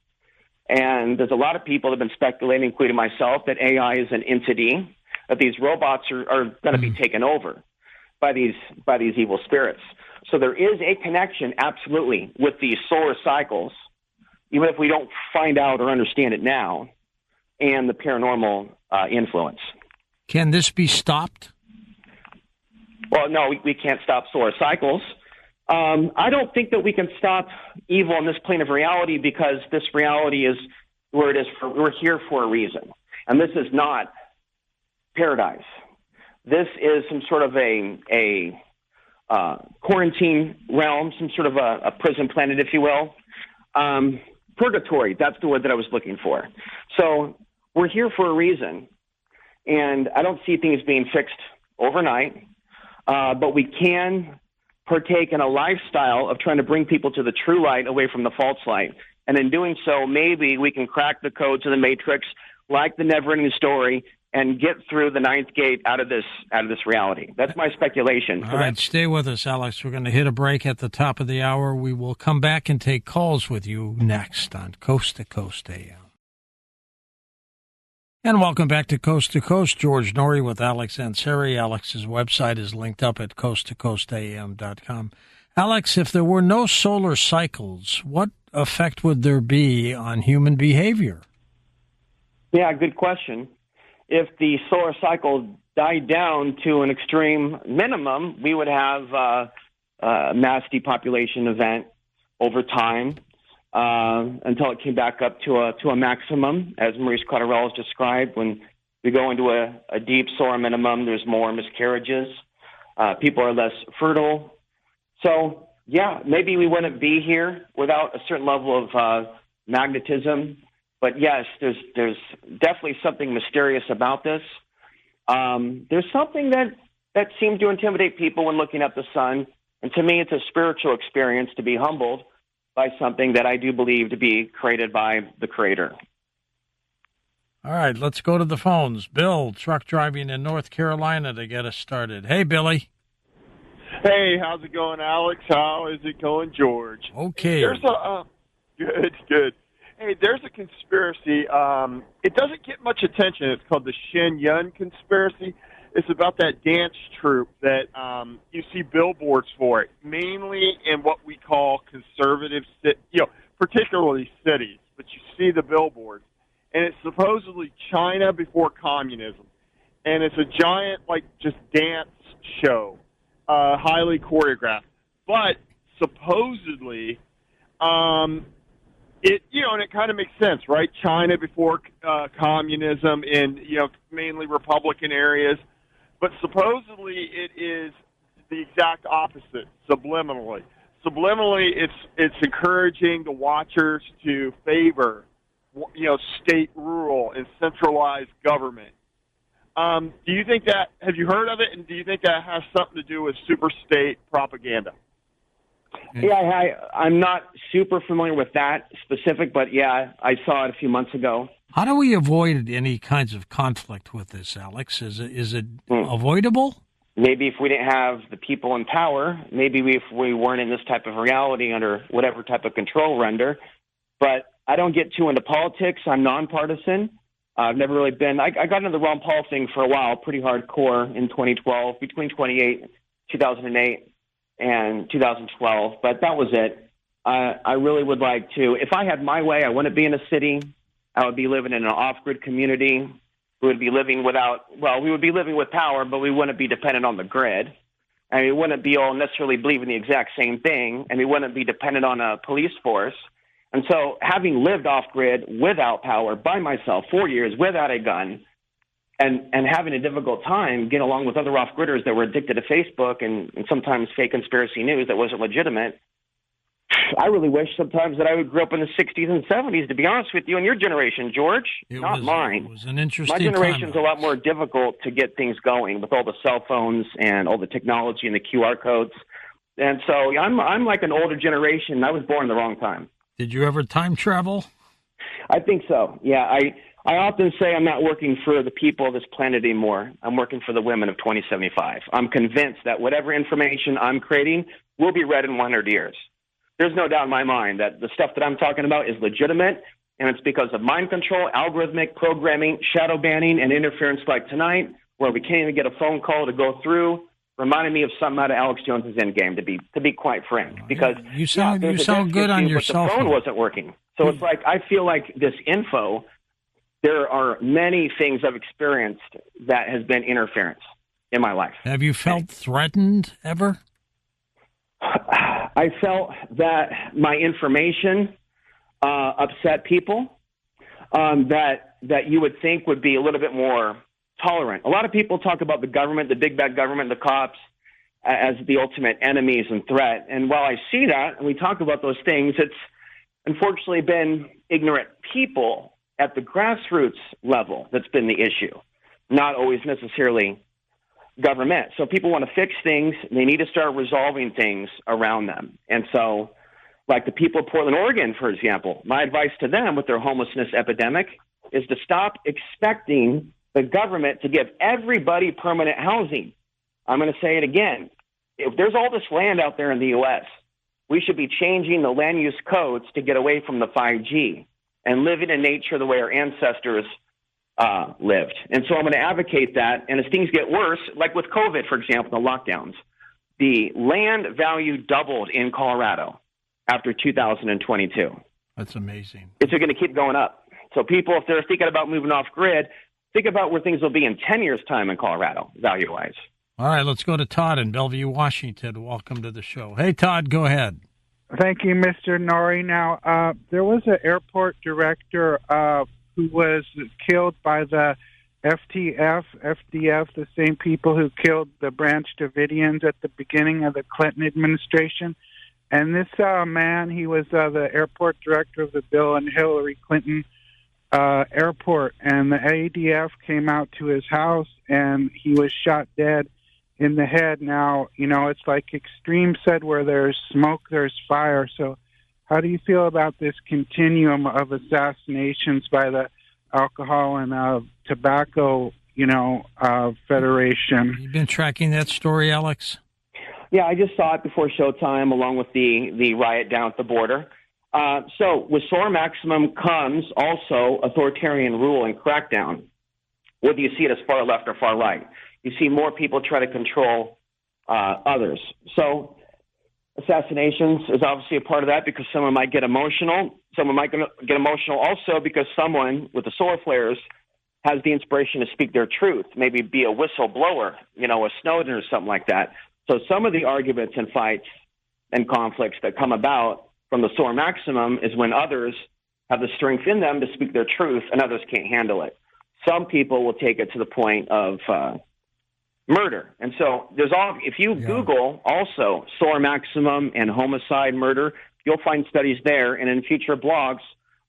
S2: And there's a lot of people that have been speculating, including myself, that AI is an entity, that these robots are going to be taken over by these evil spirits. So there is a connection, absolutely, with these solar cycles, even if we don't find out or understand it now, and the paranormal influence.
S1: Can this be stopped?
S2: Well, no, we can't stop solar cycles. I don't think that we can stop evil in this plane of reality because this reality is where it is. We're here for a reason. And this is not paradise. This is some sort of a quarantine realm, some sort of a prison planet, if you will. Purgatory, that's the word that I was looking for. So we're here for a reason, and I don't see things being fixed overnight, but we can partake in a lifestyle of trying to bring people to the true light away from the false light. And in doing so, maybe we can crack the codes of the matrix like the never-ending story and get through the ninth gate out of this reality. That's my speculation.
S1: All right, stay with us, Alex. We're going to hit a break at the top of the hour. We will come back and take calls with you next on Coast to Coast AM. And welcome back to Coast. George Norrie with Alex Ansary. Alex's website is linked up at coasttocoastam.com. Alex, if there were no solar cycles, what effect would there be on human behavior?
S2: Yeah, good question. If the solar cycle died down to an extreme minimum, we would have a mass depopulation event over time until it came back up to a maximum, as Maurice Cotterell has described. When we go into a deep solar minimum, there's more miscarriages. People are less fertile. So, yeah, maybe we wouldn't be here without a certain level of magnetism. But yes, there's definitely something mysterious about this. There's something that seems to intimidate people when looking at the sun. And to me, it's a spiritual experience to be humbled by something that I do believe to be created by the Creator.
S1: All right, let's go to the phones. Bill, truck driving in North Carolina to get us started. Hey, Billy.
S3: Hey, how's it going, Alex? How is it going, George?
S1: Okay.
S3: There's good. Hey, there's a conspiracy. It doesn't get much attention. It's called the Shen Yun conspiracy. It's about that dance troupe that you see billboards for it, mainly in what we call conservative, particularly cities. But you see the billboards, and it's supposedly China before communism, and it's a giant, just dance show, highly choreographed. But supposedly, and it kind of makes sense, right? China before communism in, mainly Republican areas. But supposedly it is the exact opposite, subliminally. Subliminally, it's encouraging the watchers to favor, state rule and centralized government. Do you think that, have you heard of it, and do you think that has something to do with superstate propaganda?
S2: Yeah, I'm not super familiar with that specific, but yeah, I saw it a few months ago.
S1: How do we avoid any kinds of conflict with this, Alex? Is it avoidable?
S2: Maybe if we didn't have the people in power, maybe if we weren't in this type of reality under whatever type of control we're under. But I don't get too into politics. I'm nonpartisan. I've never really been. I got into the Ron Paul thing for a while, pretty hardcore in 2012, between 2008 and 2012, but that was it. I really would like to, if I had my way, I wouldn't be in a city. I would be living in an off-grid community. We would be living we would be living with power, but we wouldn't be dependent on the grid. And we wouldn't be all necessarily believing the exact same thing, and we wouldn't be dependent on a police force. And so having lived off-grid without power by myself 4 years without a gun, and having a difficult time getting along with other off-gridders that were addicted to Facebook and sometimes fake conspiracy news that wasn't legitimate, I really wish sometimes that I grew up in the 60s and 70s, to be honest with you, and your generation, George, not mine.
S1: It was an interesting
S2: My generation's a lot more difficult to get things going with all the cell phones and all the technology and the QR codes. And so I'm like an older generation. I was born in the wrong time.
S1: Did you ever time travel?
S2: I think so, yeah. I often say I'm not working for the people of this planet anymore. I'm working for the women of 2075. I'm convinced that whatever information I'm creating will be read in 100 years. There's no doubt in my mind that the stuff that I'm talking about is legitimate, and it's because of mind control, algorithmic programming, shadow banning, and interference like tonight, where we can't even get a phone call to go through, reminded me of something out of Alex Jones's Endgame, to be quite frank. Because
S1: you sound good on your cell phone.
S2: But the phone wasn't working. So it's like I feel like this info, there are many things I've experienced that has been interference in my life.
S1: Have you felt threatened ever?
S2: I felt that my information upset people that you would think would be a little bit more tolerant. A lot of people talk about the government, the big bad government, the cops, as the ultimate enemies and threat. And while I see that, and we talk about those things, it's unfortunately been ignorant people at the grassroots level that's been the issue, not always necessarily government. So people want to fix things, they need to start resolving things around them. And so, like the people of Portland, Oregon, for example, my advice to them with their homelessness epidemic is to stop expecting the government to give everybody permanent housing. I'm going to say it again. If there's all this land out there in the U.S., we should be changing the land use codes to get away from the 5G and living in nature the way our ancestors lived. And so I'm going to advocate that. And as things get worse, like with COVID, for example, the lockdowns, the land value doubled in Colorado after 2022.
S1: That's amazing.
S2: It's going to keep going up. So people, if they're thinking about moving off grid, think about where things will be in 10 years' time in Colorado, value-wise.
S1: All right, let's go to Todd in Bellevue, Washington. Welcome to the show. Hey, Todd, go ahead.
S4: Thank you, Mr. Norrie. Now, there was an airport director who was killed by the FDF, the same people who killed the Branch Davidians at the beginning of the Clinton administration. And this man, he was the airport director of the Bill and Hillary Clinton airport. And the ADF came out to his house, and he was shot dead in the head. Now, you know, it's like Extreme said, where there's smoke, there's fire. So how do you feel about this continuum of assassinations by the alcohol and tobacco, federation?
S1: You've been tracking that story, Alex?
S2: Yeah, I just saw it before showtime along with the riot down at the border. So with SOAR maximum comes also authoritarian rule and crackdown, whether you see it as far left or far right. You see more people try to control others. So assassinations is obviously a part of that because someone might get emotional. Someone might get emotional also because someone with the solar flares has the inspiration to speak their truth, maybe be a whistleblower, a Snowden or something like that. So some of the arguments and fights and conflicts that come about from the SOAR maximum is when others have the strength in them to speak their truth and others can't handle it. Some people will take it to the point of murder. And so if you Google also SOAR maximum and homicide murder, you'll find studies there. And in future blogs,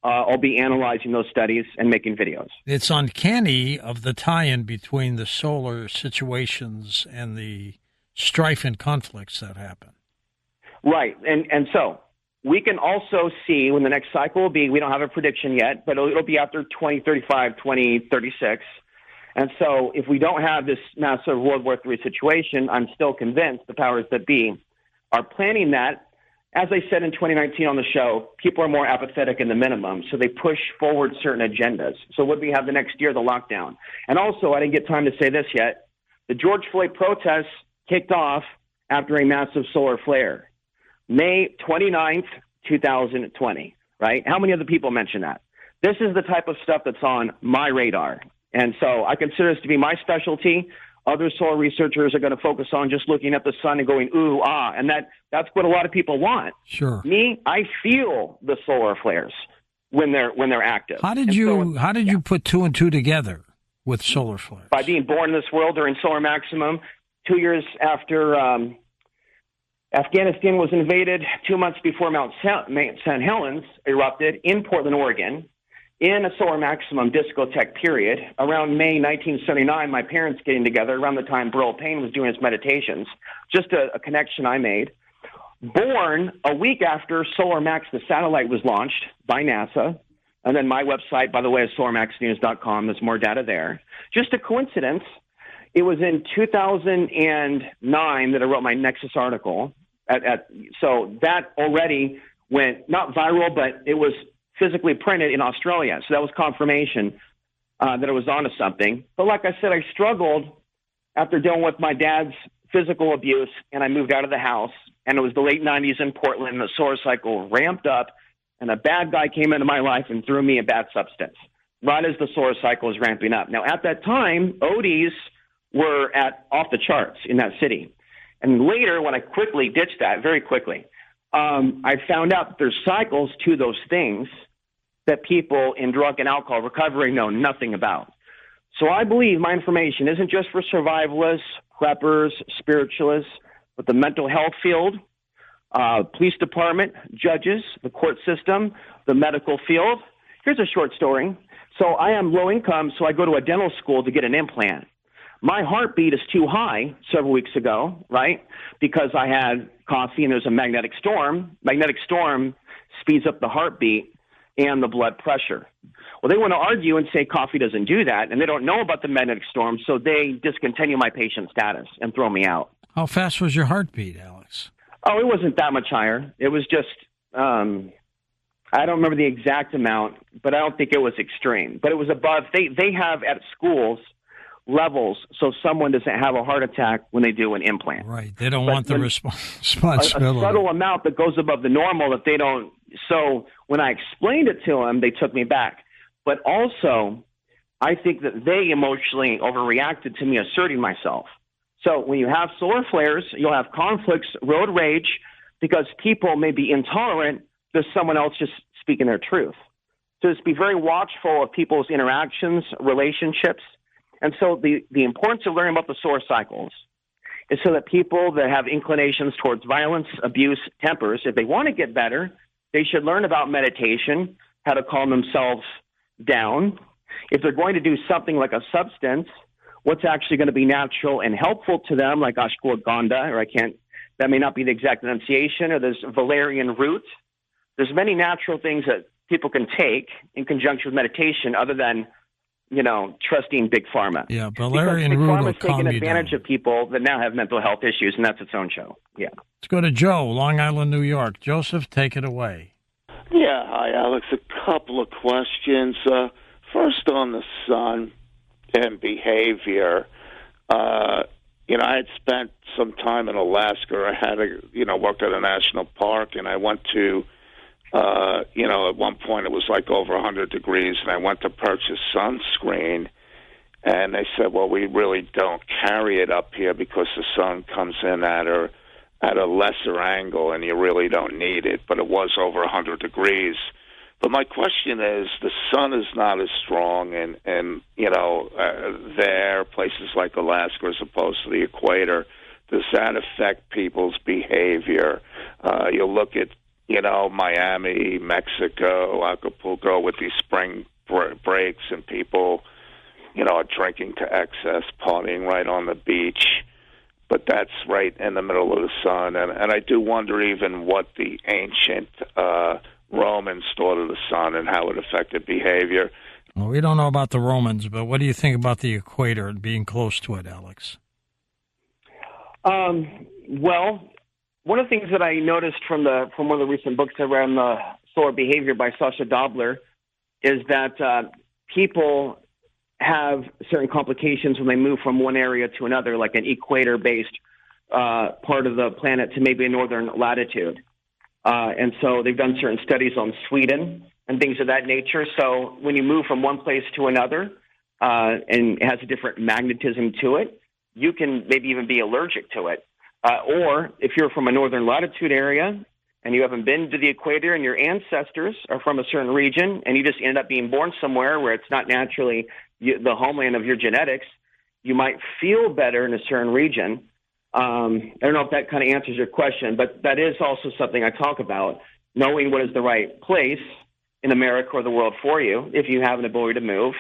S2: I'll be analyzing those studies and making videos. It's
S1: uncanny of the tie-in between the solar situations and the strife and conflicts that happen.
S2: Right. And so we can also see when the next cycle will be, we don't have a prediction yet, but it'll be after 2035, 2036. And so if we don't have this massive World War III situation, I'm still convinced the powers that be are planning that. As I said in 2019 on the show, people are more apathetic in the minimum, so they push forward certain agendas. So what do we have the next year? The lockdown. And also, I didn't get time to say this yet, the George Floyd protests kicked off after a massive solar flare. May 29th, 2020, right? How many other people mention that? This is the type of stuff that's on my radar. And so I consider this to be my specialty. Other solar researchers are going to focus on just looking at the sun and going, ooh, ah, and that's what a lot of people want.
S1: Sure.
S2: Me, I feel the solar flares when they're active.
S1: How did you put two and two together with solar flares?
S2: By being born in this world during solar maximum, 2 years after Afghanistan was invaded, 2 months before Mount St. Helens erupted in Portland, Oregon, in a solar maximum discotheque period. Around May 1979, my parents getting together, around the time Burl Payne was doing his meditations, just a connection I made. Born a week after Solar Max, the satellite, was launched by NASA. And then my website, by the way, is solarmaxnews.com. There's more data there. Just a coincidence. It was in 2009 that I wrote my Nexus article. So that already went, not viral, but it was physically printed in Australia. So that was confirmation that I was onto something. But like I said, I struggled after dealing with my dad's physical abuse, and I moved out of the house. And it was the late 90s in Portland, and the solar cycle ramped up, and a bad guy came into my life and threw me a bad substance right as the solar cycle was ramping up. Now, at that time, ODs were off the charts in that city. And later, when I quickly ditched that, very quickly, I found out that there's cycles to those things that people in drug and alcohol recovery know nothing about. So I believe my information isn't just for survivalists, preppers, spiritualists, but the mental health field, police department, judges, the court system, the medical field. Here's a short story. So I am low income, so I go to a dental school to get an implant. My heartbeat is too high several weeks ago, right? Because I had coffee and there's a magnetic storm. Magnetic storm speeds up the heartbeat and the blood pressure. Well, they want to argue and say coffee doesn't do that, and they don't know about the magnetic storm, so they discontinue my patient status and throw me out.
S1: How fast was your heartbeat, Alex?
S2: Oh, it wasn't that much higher. It was just, I don't remember the exact amount, but I don't think it was extreme. But it was above. They have at schools levels so someone doesn't have a heart attack when they do an implant.
S1: Right. They don't want the responsibility.
S2: A subtle amount that goes above the normal that they don't. So when I explained it to them, they took me back. But also, I think that they emotionally overreacted to me asserting myself. So when you have solar flares, you'll have conflicts, road rage, because people may be intolerant to someone else just speaking their truth. So just be very watchful of people's interactions, relationships. And so the importance of learning about the solar cycles is so that people that have inclinations towards violence, abuse, tempers, if they want to get better, they should learn about meditation, how to calm themselves down. If they're going to do something like a substance, what's actually going to be natural and helpful to them, like ashwagandha, or that may not be the exact enunciation, or there's valerian root. There's many natural things that people can take in conjunction with meditation other than, trusting Big Pharma.
S1: Yeah, valerian root will calm you down. Big Pharma's taking
S2: advantage of people that now have mental health issues, and that's its own show. Yeah.
S1: Let's go to Joe, Long Island, New York. Joseph, take it away.
S5: Yeah, hi, Alex. A couple of questions. First on the sun and behavior. I had spent some time in Alaska. I had worked at a national park, and I went to, at one point it was like over 100 degrees, and I went to purchase sunscreen, and they said, well, we really don't carry it up here because the sun comes in at a lesser angle, and you really don't need it, but it was over 100 degrees. But my question is, the sun is not as strong, and there, places like Alaska as opposed to the equator, does that affect people's behavior? You look at, Miami, Mexico, Acapulco with these spring breaks, and people, are drinking to excess, partying right on the beach. But that's right in the middle of the sun. And I do wonder even what the ancient Romans thought of the sun and how it affected behavior.
S1: Well, we don't know about the Romans, but what do you think about the equator and being close to it, Alex?
S2: Well, one of the things that I noticed from one of the recent books I read on the solar behavior by Sasha Dobler is that people have certain complications when they move from one area to another, like an equator-based part of the planet to maybe a northern latitude. And so they've done certain studies on Sweden and things of that nature. So when you move from one place to another and it has a different magnetism to it, you can maybe even be allergic to it. Or if you're from a northern latitude area and you haven't been to the equator and your ancestors are from a certain region and you just end up being born somewhere where it's not naturally the homeland of your genetics, you might feel better in a certain region. I don't know if that kind of answers your question, but that is also something I talk about, knowing what is the right place in America or the world for you if you have an ability to move.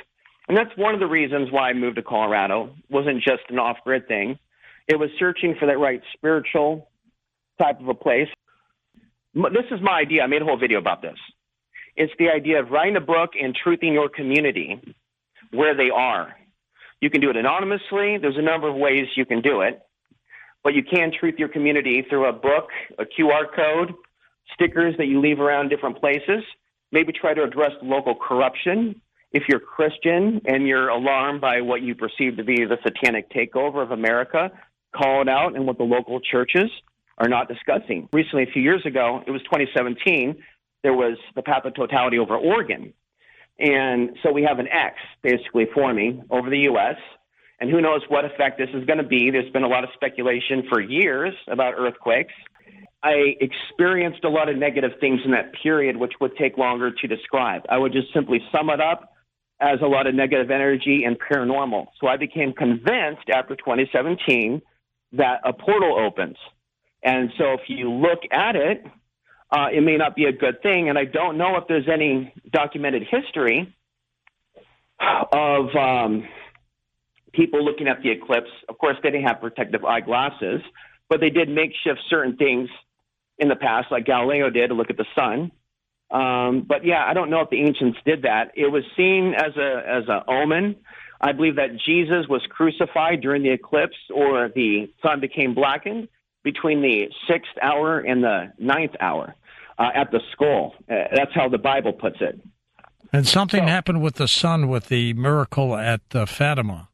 S2: And that's one of the reasons why I moved to Colorado. It wasn't just an off-grid thing. It was searching for that right spiritual type of a place. This is my idea. I made a whole video about this. It's the idea of writing a book and truthing your community where they are. You can do it anonymously. There's a number of ways you can do it. But you can truth your community through a book, a QR code, stickers that you leave around different places. Maybe try to address local corruption. If you're Christian and you're alarmed by what you perceive to be the satanic takeover of America, call it out and what the local churches are not discussing. Recently, a few years ago, it was 2017, there was the path of totality over Oregon. And so we have an X basically forming over the U.S., and who knows what effect this is going to be. There's been a lot of speculation for years about earthquakes. I experienced a lot of negative things in that period, which would take longer to describe. I would just simply sum it up as a lot of negative energy and paranormal. So I became convinced after 2017 that a portal opens And so if you look at it, it may not be a good thing. And I don't know if there's any documented history of people looking at the eclipse. Of course, they didn't have protective eyeglasses, but they did makeshift certain things in the past, like Galileo did, to look at the sun. But yeah, I don't know if the ancients did that. It was seen as a omen. I believe that Jesus was crucified during the eclipse, or the sun became blackened between the 6th hour and the 9th hour at the skull. That's how the Bible puts it.
S1: And something happened with the sun with the miracle at Fatima.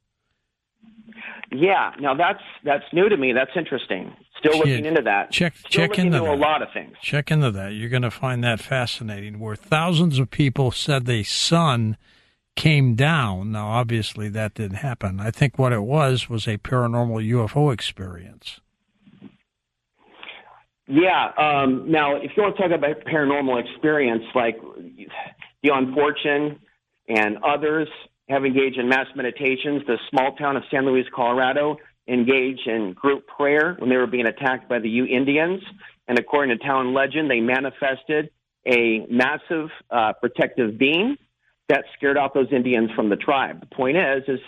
S2: Yeah, now that's new to me. That's interesting. Still looking into that.
S1: Check into that. A lot of things. Check into that. You're going to find that fascinating. Where thousands of people said the sun came down. Now, obviously, that didn't happen. I think what it was a paranormal UFO experience. Yeah.
S2: Now, if you want to talk about paranormal experience, like the Unfortunate and others have engaged in mass meditations. The small town of San Luis, Colorado, engaged in group prayer when they were being attacked by the Ute Indians. And according to town legend, they manifested a massive protective being that scared off those Indians from the tribe. The point is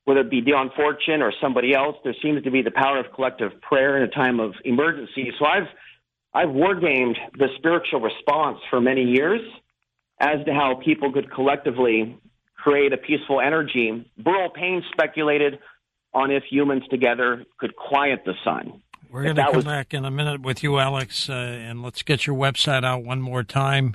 S2: whether it be Dion Fortune or somebody else, there seems to be the power of collective prayer in a time of emergency. So I've wargamed the spiritual response for many years as to how people could collectively create a peaceful energy. Burl Payne speculated on if humans together could quiet the sun.
S1: We're going to come back in a minute with you, Alex, and let's get your website out one more time.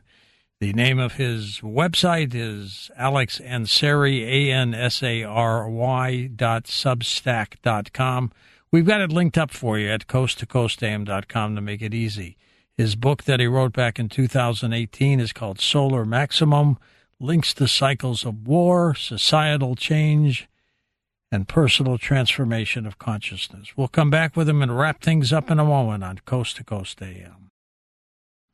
S1: The name of his website is Alex Ansary, ANSARY.substack.com. We've got it linked up for you at coasttocoastam.com to make it easy. His book that he wrote back in 2018 is called Solar Maximum, links to cycles of war, societal change, and personal transformation of consciousness. We'll come back with him and wrap things up in a moment on Coast to Coast AM.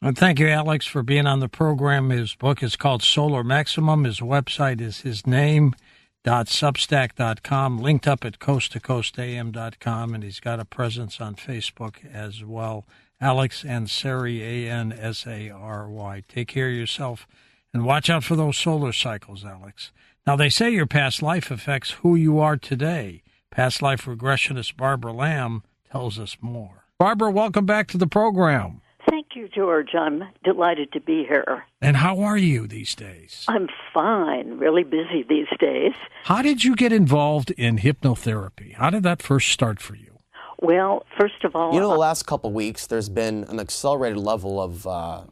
S1: And thank you, Alex, for being on the program. His book is called Solar Maximum. His website is his name.substack.com, linked up at coasttocoastam.com, and he's got a presence on Facebook as well. Alex Ansary, Ansary. Take care of yourself. And watch out for those solar cycles, Alex. Now, they say your past life affects who you are today. Past life regressionist Barbara Lamb tells us more. Barbara, welcome back to the program.
S6: Thank you, George. I'm delighted to be here.
S1: And how are you these days?
S6: I'm fine. Really busy these days.
S1: How did you get involved in hypnotherapy? How did that first start for you?
S6: Well, first of all...
S7: the last couple of weeks, there's been an accelerated level of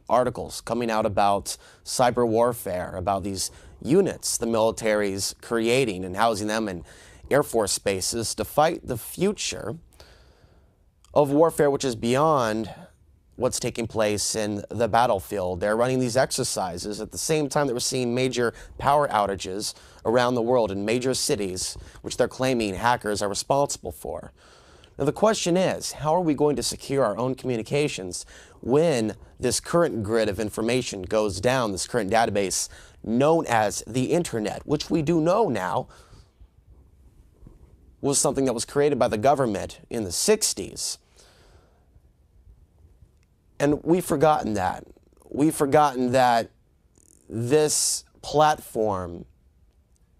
S7: articles coming out about cyber warfare, about these units the military's creating and housing them in Air Force bases to fight the future of warfare, which is beyond what's taking place in the battlefield. They're running these exercises at the same time that we're seeing major power outages around the world in major cities, which they're claiming hackers are responsible for. Now, the question is, how are we going to secure our own communications when this current grid of information goes down, this current database known as the Internet, which we do know now was something that was created by the government in the 60s. And we've forgotten that. We've forgotten that this platform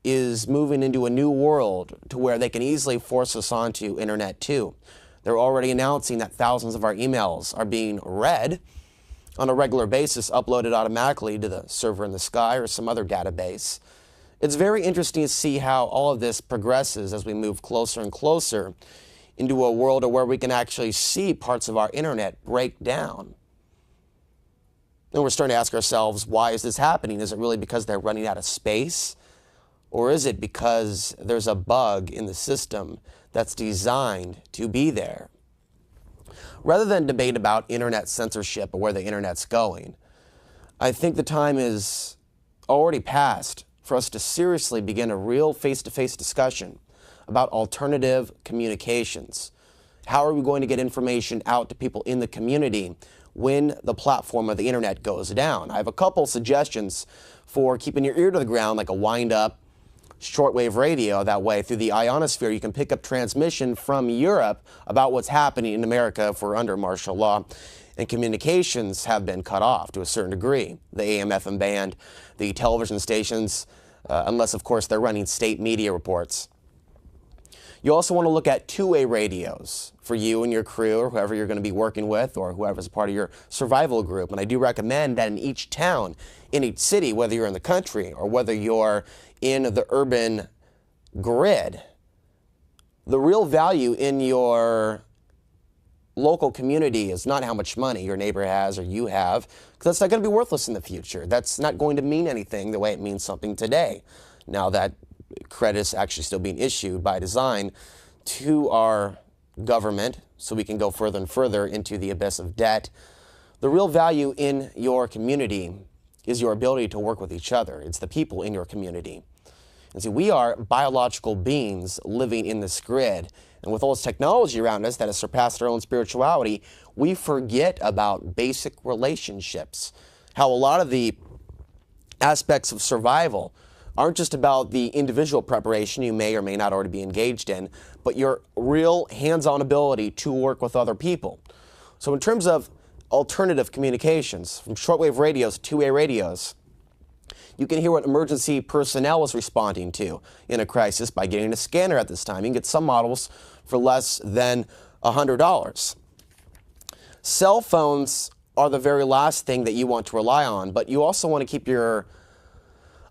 S7: is moving into a new world to where they can easily force us onto Internet 2. They're already announcing that thousands of our emails are being read on a regular basis, uploaded automatically to the server in the sky or some other database. It's very interesting to see how all of this progresses as we move closer and closer into a world where we can actually see parts of our Internet break down. And we're starting to ask ourselves, why is this happening? Is it really because they're running out of space? Or is it because there's a bug in the system that's designed to be there? Rather than debate about internet censorship or where the internet's going, I think the time is already past for us to seriously begin a real face-to-face discussion about alternative communications. How are we going to get information out to people in the community when the platform of the internet goes down? I have a couple suggestions for keeping your ear to the ground, like a wind-up, shortwave radio. That way, through the ionosphere, you can pick up transmission from Europe about what's happening in America if we're under martial law. And communications have been cut off to a certain degree. The AM/FM band, the television stations, unless, of course, they're running state media reports. You also want to look at two-way radios for you and your crew or whoever you're going to be working with or whoever's a part of your survival group. And I do recommend that in each town, in each city, whether you're in the country or whether you're in the urban grid, the real value in your local community is not how much money your neighbor has or you have, because that's not going to be worthless in the future. That's not going to mean anything the way it means something today, now that credit is actually still being issued by design to our government so we can go further and further into the abyss of debt. The real value in your community is your ability to work with each other. It's the people in your community. And see, we are biological beings living in this grid. And with all this technology around us that has surpassed our own spirituality, we forget about basic relationships. How a lot of the aspects of survival aren't just about the individual preparation you may or may not already be engaged in, but your real hands-on ability to work with other people. So in terms of alternative communications, from shortwave radios to two-way radios, you can hear what emergency personnel is responding to in a crisis by getting a scanner at this time. You can get some models for less than $100. Cell phones are the very last thing that you want to rely on, but you also want to keep your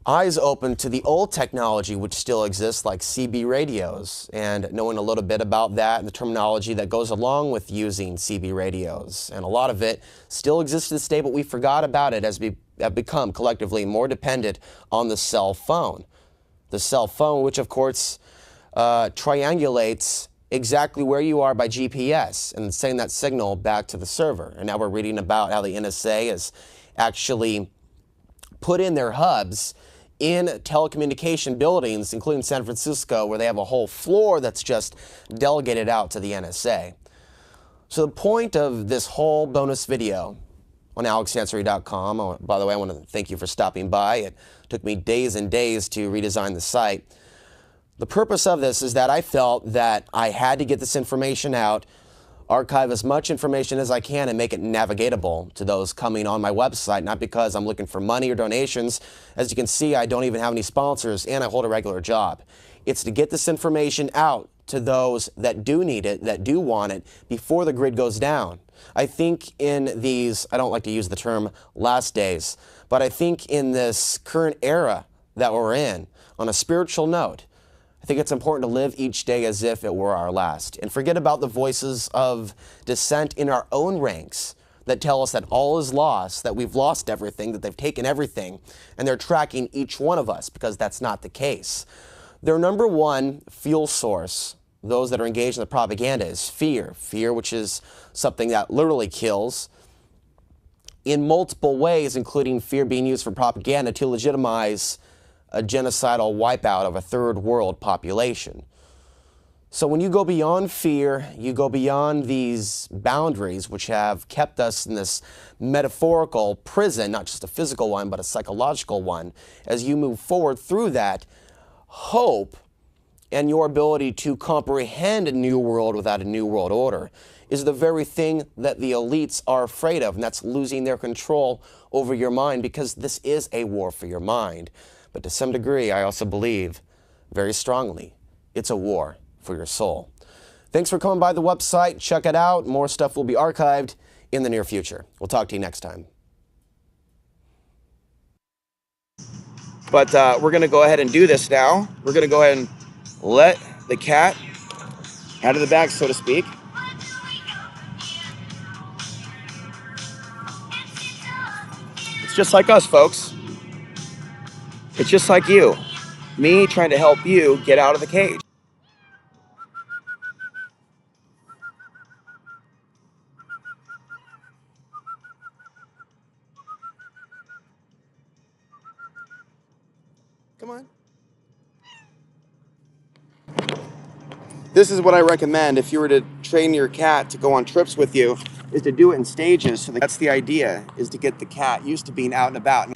S7: eyes open to the old technology which still exists, like CB radios, and knowing a little bit about that and the terminology that goes along with using CB radios. And a lot of it still exists to this day, but we forgot about it as we have become collectively more dependent on the cell phone. The cell phone, which of course triangulates exactly where you are by GPS and sending that signal back to the server. And now we're reading about how the NSA has actually put in their hubs in telecommunication buildings, including San Francisco, where they have a whole floor that's just delegated out to the NSA. So the point of this whole bonus video on alexansary.com, by the way, I want to thank you for stopping by. It took me days and days to redesign the site. The purpose of this is that I felt that I had to get this information out, archive as much information as I can, and make it navigatable to those coming on my website, not because I'm looking for money or donations. As you can see, I don't even have any sponsors, and I hold a regular job. It's to get this information out to those that do need it, that do want it, before the grid goes down. I think in these, I don't like to use the term last days, but I think in this current era that we're in, on a spiritual note, I think it's important to live each day as if it were our last, and forget about the voices of dissent in our own ranks that tell us that all is lost, that we've lost everything, that they've taken everything, and they're tracking each one of us, because that's not the case. Their number one fuel source, those that are engaged in the propaganda, is fear. Fear, which is something that literally kills in multiple ways, including fear being used for propaganda to legitimize a genocidal wipeout of a third world population. So when you go beyond fear, you go beyond these boundaries which have kept us in this metaphorical prison, not just a physical one, but a psychological one. As you move forward through that, hope and your ability to comprehend a new world without a new world order is the very thing that the elites are afraid of, and that's losing their control over your mind, because this is a war for your mind. But to some degree, I also believe very strongly it's a war for your soul. Thanks for coming by the website. Check it out. More stuff will be archived in the near future. We'll talk to you next time. But we're going to go ahead and do this now. We're going to go ahead and let the cat out of the bag, so to speak. It's just like us, folks. It's just like you. Me trying to help you get out of the cage. Come on. This is what I recommend if you were to train your cat to go on trips with you, is to do it in stages. So that's the idea, is to get the cat used to being out and about.